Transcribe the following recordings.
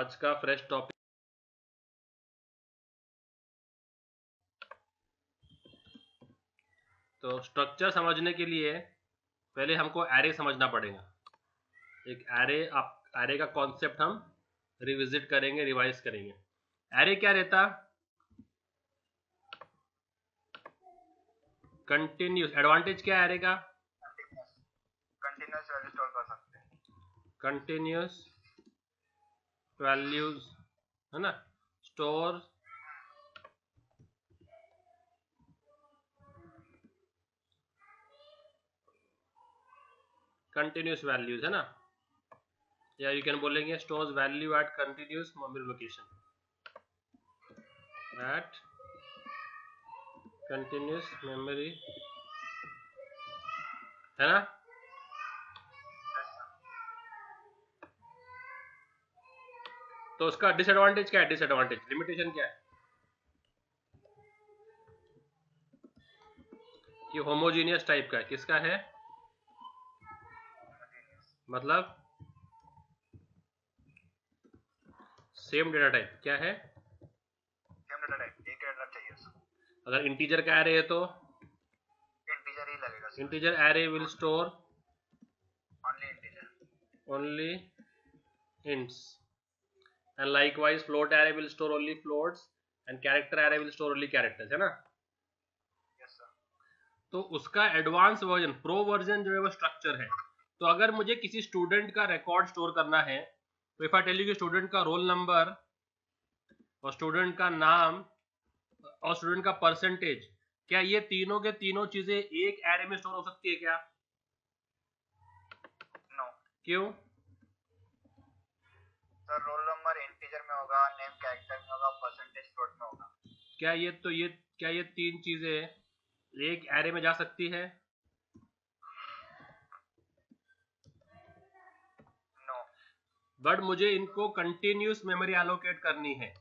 आज का fresh topic. तो स्ट्रक्चर समझने के लिए पहले हमको एरे समझना पड़ेगा। एक एरे का कॉन्सेप्ट हम रिविजिट करेंगे, रिवाइज करेंगे। एरे क्या रहता? कंटिन्यूस। एडवांटेज क्या है एरे का? कंटिन्यूस वैल्यू स्टोर कर सकते हैं। कंटिन्यूस वैल्यूज है ना, स्टोर कंटिन्यूस वैल्यूज है ना, या यू कैन बोलेंगे stores value at continuous memory location, at continuous memory, है ना। तो उसका डिसएडवांटेज क्या है? डिसएडवांटेज लिमिटेशन क्या है? कि होमोजीनियस टाइप का है। किसका है? मतलब सेम डेटा टाइप। क्या है? सेम डेटा टाइप, एक डेटा टाइप चाहिए उसको। अगर इंटीजर का एरे है तो इंटीजर ही लगेगा। Integer array will store only integer, only ints, and likewise float array will store only floats, and character array will store only characters, है ना। Yes sir. तो उसका एडवांस वर्जन, प्रो वर्जन जो है वो स्ट्रक्चर है। तो अगर मुझे किसी स्टूडेंट का रिकॉर्ड स्टोर करना है, तो इफ आई टेल यू कि स्टूडेंट का रोल नंबर और स्टूडेंट का नाम और स्टूडेंट का परसेंटेज, क्या ये तीनों के तीनों चीजें एक एरे में स्टोर हो सकती है क्या? नो। क्यों? सर रोल नंबर इंटीजर में होगा, नेम कैरेक्टर में होगा, परसेंटेज फ्लोट में होगा। क्या ये तीन चीजें एक एरे में जा सकती है? नो। बट मुझे इनको कंटिन्यूस मेमोरी एलोकेट करनी है।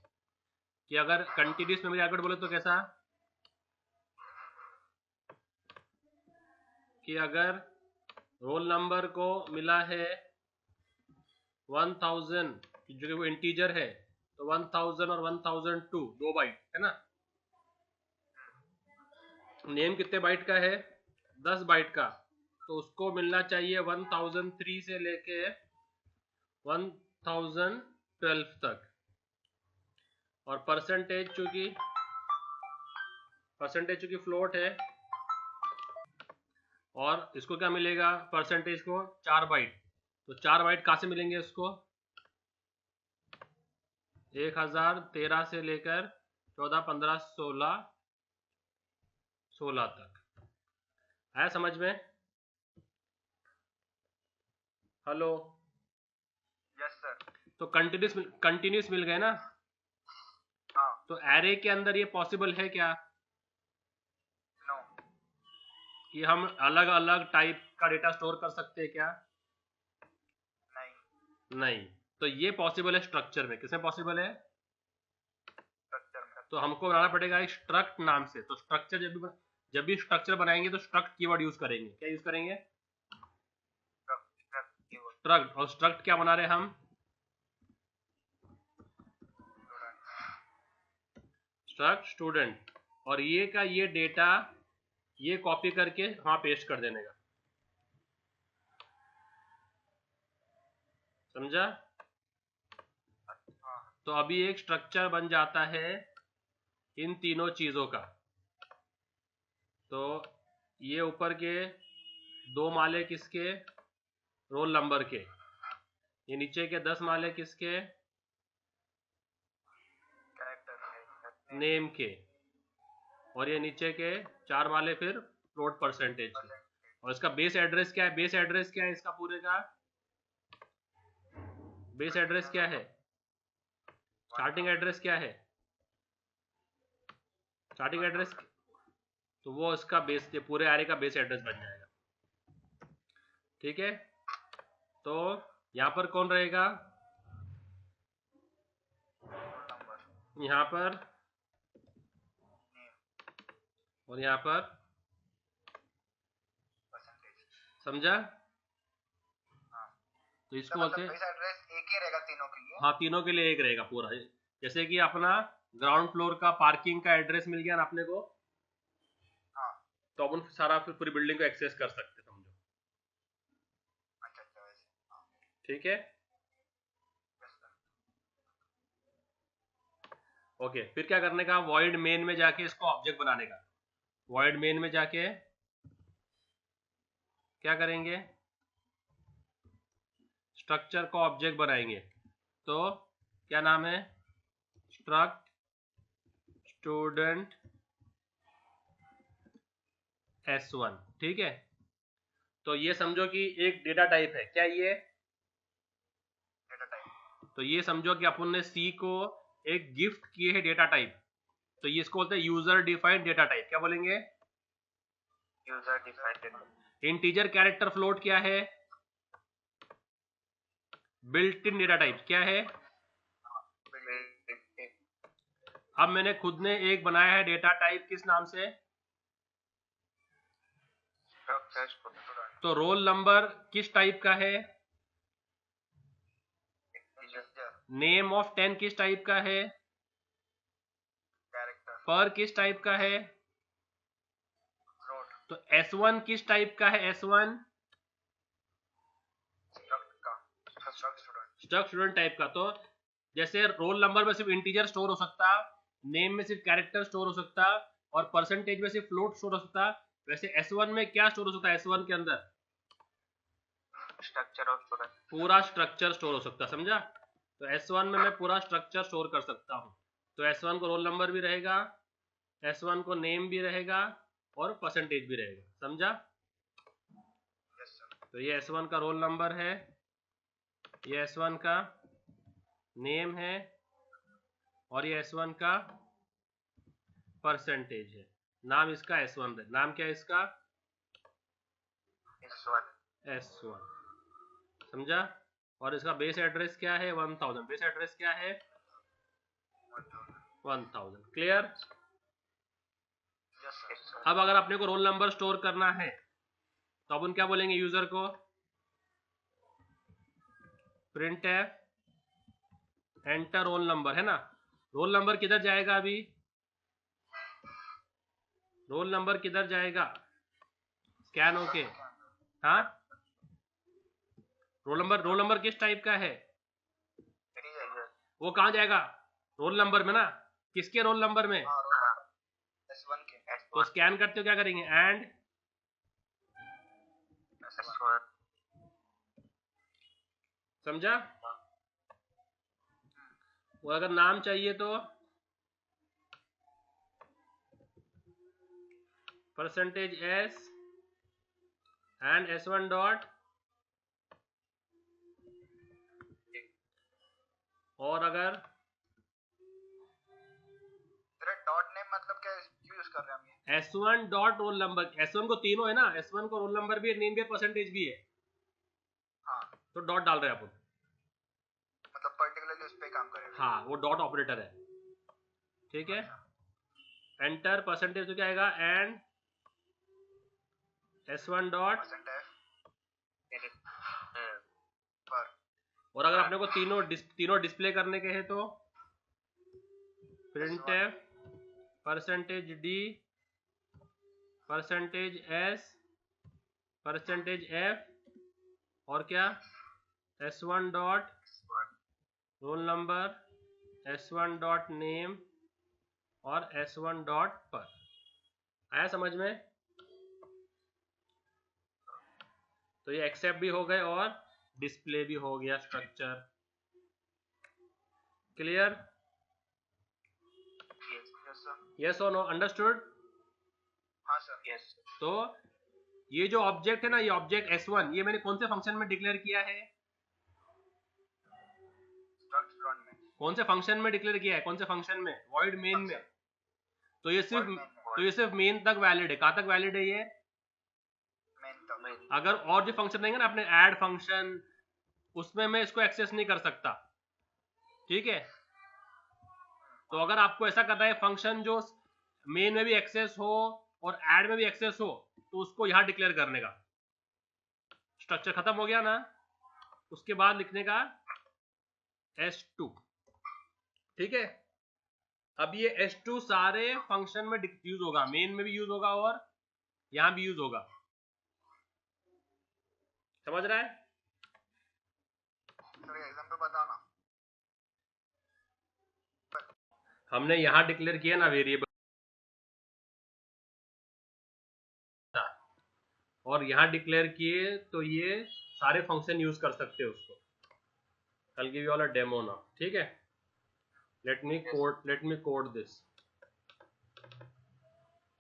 कि अगर कंटिन्यूस मेमोरी एलोकेट बोले तो कैसा? कि अगर रोल नंबर को मिला है 1000, जो कि वो इंटीजर है, तो 1000 और 1002 2 बाइट है ना। नेम कितने बाइट का है? 10 बाइट का। तो उसको मिलना चाहिए 1003 से लेके 1012 तक। और परसेंटेज चूंकि फ्लोट है, और इसको क्या मिलेगा? परसेंटेज को 4 बाइट। तो 4 बाइट कहां से मिलेंगे उसको? 1013 से लेकर 14, 15, 16 तक। आया समझ में? हेलो। Yes sir. तो कंटिन्यूस मिल गए ना। हाँ। तो एरे के अंदर ये पॉसिबल है क्या नो। कि हम अलग अलग टाइप का डेटा स्टोर कर सकते हैं क्या? नहीं। तो ये पॉसिबल है स्ट्रक्चर में। किसमें पॉसिबल है? स्ट्रक्चर में। तो हमको बनाना पड़ेगा एक स्ट्रक्ट नाम से। तो स्ट्रक्चर जब भी स्ट्रक्चर बनाएंगे तो स्ट्रक्ट कीवर्ड यूज करेंगे। क्या यूज करेंगे? स्ट्रक्ट। और स्ट्रक्ट क्या बना रहे हम? Struct student. और ये का ये डेटा ये कॉपी करके वहां पेस्ट कर देने का। समझा? तो अभी एक स्ट्रक्चर बन जाता है इन तीनों चीजों का। तो ये ऊपर के 2 माले किसके? रोल नंबर के। ये नीचे के 10 माले किसके? नेम के। और ये नीचे के 4 माले फिर फ्लोट परसेंटेज के। और इसका बेस एड्रेस क्या है? बेस एड्रेस क्या है इसका पूरे का? बेस एड्रेस क्या है? स्टार्टिंग एड्रेस क्या है? स्टार्टिंग एड्रेस, तो वो इसका बेस, ये पूरे एरे का बेस एड्रेस बन जाएगा। ठीक है। तो यहां पर कौन रहेगा? यहां पर और यहां पर। समझा? तो इसको बोलते हैं, बेस एड्रेस एक ही रहेगा तीनों के लिए। हाँ तीनों के लिए एक रहेगा पूरा। जैसे कि अपना ग्राउंड फ्लोर का पार्किंग का एड्रेस मिल गया ना अपने को, हाँ तो अपन सारा फिर पूरी बिल्डिंग को एक्सेस कर सकते, समझो। अच्छा अच्छा वैसे, हाँ ठीक है, यस सर। ओके। फिर क्या करने का, वॉइड मेन में जाके इसको ऑब्जेक्ट बनाने का। वॉइड मेन में जाके क्या करेंगे, स्ट्रक्चर को ऑब्जेक्ट बनाएंगे। तो क्या नाम है, स्ट्रक्ट स्टूडेंट S1, ठीक है। तो ये समझो कि एक डेटा टाइप है, क्या ये, डेटा टाइप। तो ये समझो कि अपन ने C को एक गिफ्ट किए है डेटा टाइप, तो ये इसको बोलते हैं यूजर डिफाइंड डेटा टाइप। क्या बोलेंगे, user defined data. Integer character float क्या है, बिल्ट इन डेटा टाइप क्या है। अब मैंने खुद ने एक बनाया है डेटा टाइप, किस नाम से, तो रोल नंबर किस टाइप का है, नेम ऑफ 10 किस टाइप का है, पर किस टाइप का है, तो S1 किस टाइप का है, S1 स्ट्रक्ट स्टूडेंट टाइप का। तो जैसे रोल नंबर में सिर्फ इंटीजर स्टोर हो सकता, नेम में सिर्फ कैरेक्टर स्टोर हो सकता, और परसेंटेज में सिर्फ फ्लोट स्टोर हो सकता, वैसे S1 में क्या स्टोर हो सकता है, S1 के अंदर स्ट्रक्चर ऑफ स्टूडेंट, पूरा स्ट्रक्चर स्टोर हो सकता, समझा। तो S1 में मैं पूरा स्ट्रक्चर स्टोर कर सकता हूँ। तो S1 को रोल नंबर भी रहेगा, S1 को नेम भी रहेगा, और परसेंटेज भी रहेगा, समझा। तो ये S1 का रोल नंबर है, ये S1 का नेम है, और ये S1 का परसेंटेज है। नाम इसका S1 है, नाम क्या है इसका, S1, समझा। और इसका बेस एड्रेस क्या है, 1000, बेस एड्रेस क्या है 1000, क्लियर। अब अगर अपने को रोल नंबर स्टोर करना है तो अपन क्या बोलेंगे यूजर को, प्रिंट एंटर रोल नंबर, है ना। रोल नंबर किधर जाएगा, अभी रोल नंबर किधर जाएगा, स्कैन होके, हाँ रोल नंबर किस टाइप का है, वो कहाँ जाएगा, रोल नंबर में ना, किसके रोल नंबर में, S1 के। तो स्कैन करते हो क्या करेंगे, एंड समझा। वो अगर नाम चाहिए तो percentage S and S1 dot, और अगर डॉट नेम मतलब क्या यूज कर रहे हैं हम ये? S1 dot roll number, S1 को तीनों है ना, S1 को रोल नंबर भी है, नेम भी है, परसेंटेज भी है, हाँ तो डॉट डाल रहे हैं अपन, मतलब पर्टिकुलरली उस पे काम करेगा। हाँ वो डॉट ऑपरेटर है, ठीक है। एंटर परसेंटेज तो क्या आएगा, एंड S1 डॉट, और अगर अपने को तीनों डिस्प्ले करने के हैं तो print percentage D, percentage S, percentage F, और क्या S1 dot roll number, S1 dot name, और S1 डॉट पर। आया समझ में। तो ये एक्सेप्ट भी हो गए और डिस्प्ले भी हो गया स्ट्रक्चर, क्लियर, यस और नो, अंडरस्टूड। हाँ सर, यस। तो ये जो ऑब्जेक्ट है ना, ये ऑब्जेक्ट S1, ये मैंने कौन से फंक्शन में डिक्लेयर किया है, कौन से फंक्शन में डिक्लेयर किया है, कौन से फंक्शन में, वॉइड मेन में। तो ये सिर्फ मेन तक वैलिड है, कहाँ तक वैलिड है ये, अगर और जो फंक्शन देंगे ना अपने ऐड फंक्शन, उसमें मैं इसको एक्सेस नहीं कर सकता, ठीक है। तो अगर आपको ऐसा करना है फंक्शन जो मेन में भी एक्सेस हो और ऐड में भी एक्सेस हो, तो उसको यहां डिक्लेयर करने का। स्ट्रक्चर खत्म हो गया ना। उसके बाद लिखने का S2, ठीक है। अब ये S2 सारे फंक्शन में यूज होगा, मेन में भी यूज होगा और यहां भी यूज होगा, समझ रहा है? सर एग्जांपल बताना। हमने यहां डिक्लेयर किया ना वेरिएबल, और यहां डिक्लेयर किए तो ये सारे फंक्शन यूज कर सकते हो उसको। I'll give you all a demo now, ठीक है। let me code this।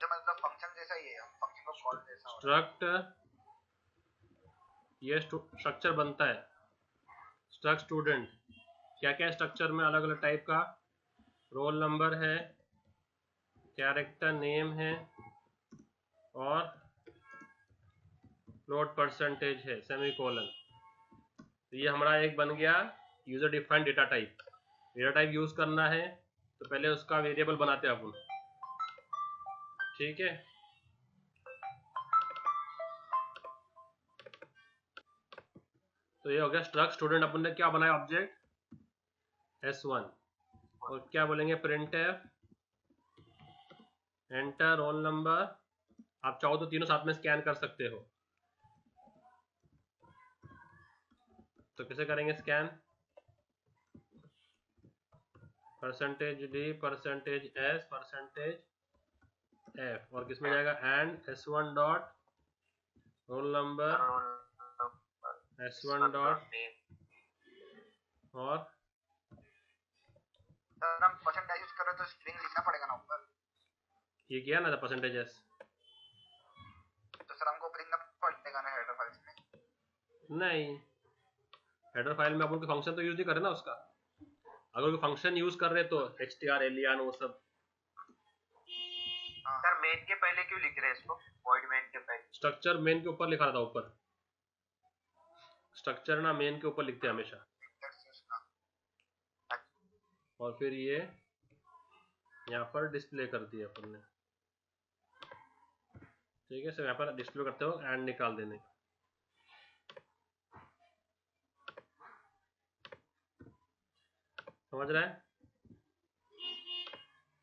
जो मतलब फंक्शन जैसा ही है, हम फंक्शन को कॉल जैसा हो। स्ट्रक्ट, ये स्ट्रक्चर बनता है स्ट्रक्ट स्टूडेंट। क्या क्या स्ट्रक्चर में अलग अलग टाइप का, रोल नंबर है, कैरेक्टर नेम है, और फ्लोट परसेंटेज है, सेमीकोलन। तो ये हमारा एक बन गया user defined data type. Data type use करना है तो पहले उसका वेरिएबल बनाते हैं अपन, ठीक है। तो ये हो गया स्ट्रक्ट स्टूडेंट। अपन ने क्या बनाया, ऑब्जेक्ट S1, और क्या बोलेंगे, printf एंटर रोल नंबर। आप चाहो तो तीनों साथ में स्कैन कर सकते हो, तो कैसे करेंगे स्कैन, %d %s %f, और किसमें जाएगा, and S1 dot roll number S1 dot, और सर हम परसेंटेज यूज कर रहे तो स्ट्रिंग लिखना पड़ेगा ना ऊपर। ये किया ना %s। तो सर हमको लिखना पड़ेगा ना हेडर फाइल्स में। नहीं, हेडर फाइल में अपन को फंक्शन तो यूज नहीं कर रहे ना उसका। अगर कोई फंक्शन यूज कर रहे तो htr alien वो सब। सर मेन के पहले क्यों लिख रहे हैं इसको, वॉइड मेन के पहले? स्ट्रक्चर मेन के ऊपर लिखा था, ऊपर स्ट्रक्चर ना मेन के ऊपर लिखते हैं हमेशा, और फिर ये यहाँ पर डिस्प्ले कर दिया अपन ने, ठीक है। सर यहाँ पर डिस्प्ले करते हो एंड निकाल देने का, समझ रहा है?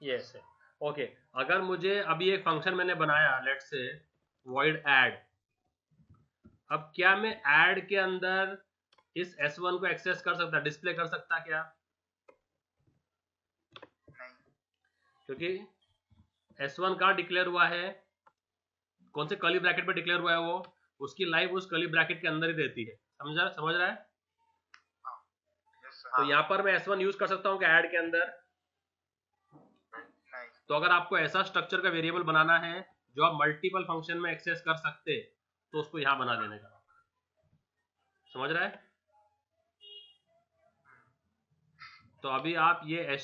यस है, ओके। अगर मुझे अभी एक फंक्शन मैंने बनाया, लेट से void add, अब क्या मैं ऐड के अंदर इस S1 को एक्सेस कर सकता, डिस्प्ले कर सकता क्या? नहीं, क्योंकि S1 कहाँ डिक्लेयर हुआ है, कौन से कर्ली ब्रैकेट पे डिक्लेयर हुआ है, वो उसकी लाइफ उस कर्ली ब्रैकेट के अंदर ही रहती है, समझ रहा है? तो यहाँ पर मैं S1 यूज कर सकता हूँ क्या ऐड के अंदर? नहीं। तो अगर आपको ऐसा स्ट्रक्चर का वेरिएबल बनाना है जो आप मल्टीपल फंक्शन में एक्सेस कर सकते, तो उसको यहाँ बना देने का, समझ रहा है? तो अभी आप ये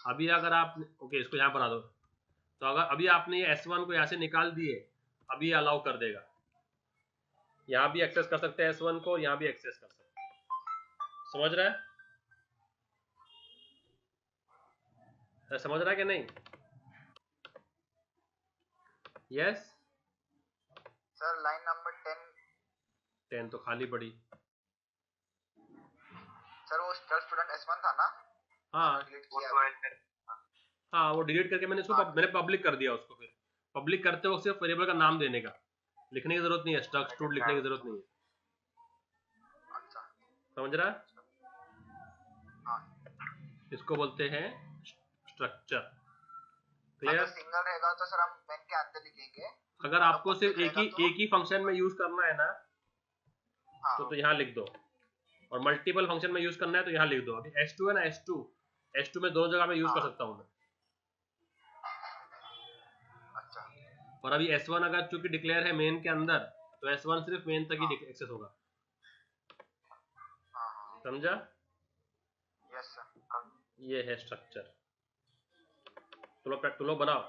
अभी अगर आप ओके इसको यहाँ बना दो, तो अगर अभी आपने ये S1 को यहाँ से निकाल दिए, अभी अलाउ कर देगा, यहाँ भी एक्सेस कर सकते हैं S1 को, यहाँ भी एक्सेस कर सकते हैं, समझ रहा है? समझ रहा है कि नहीं? यस सर लाइन नंबर 10 तो खाली पड़ी। सर वो स्टूडेंट S1 था ना? हाँ हाँ, वो डिलीट करके मैंने इसको मैंने पब्लिक कर दिया उसको। फिर पब्लिक करते वक्त सिर्फ वेरिएबल का नाम देने का, लिखने की जरूरत नहीं है, स्ट्रक्ट स्टूड लिखने की जरूरत नहीं है, अच्छा समझ रहा है? हाँ। इसको बोलते हैं स्ट्रक्चर, अगर क्लियर? सिंगल रहेगा तो सर हम मेन के अंदर लिखेंगे। अगर आपको सिर्फ एक ही फंक्शन में यूज करना है ना, हाँ। तो यहाँ लिख दो, और मल्टीपल फंक्शन में यूज करना है तो यहाँ लिख दो। अभी S2 है ना, S2 में दोनों जगह में यूज कर सकता हूँ मैं। अच्छा। और अभी S1 अगर चूंकि डिक्लेयर है मेन के अंदर, तो S1 सिर्फ मेन तक ही एक्सेस होगा, समझा? Yes sir. ये है स्ट्रक्चर। तुलो बनाओ।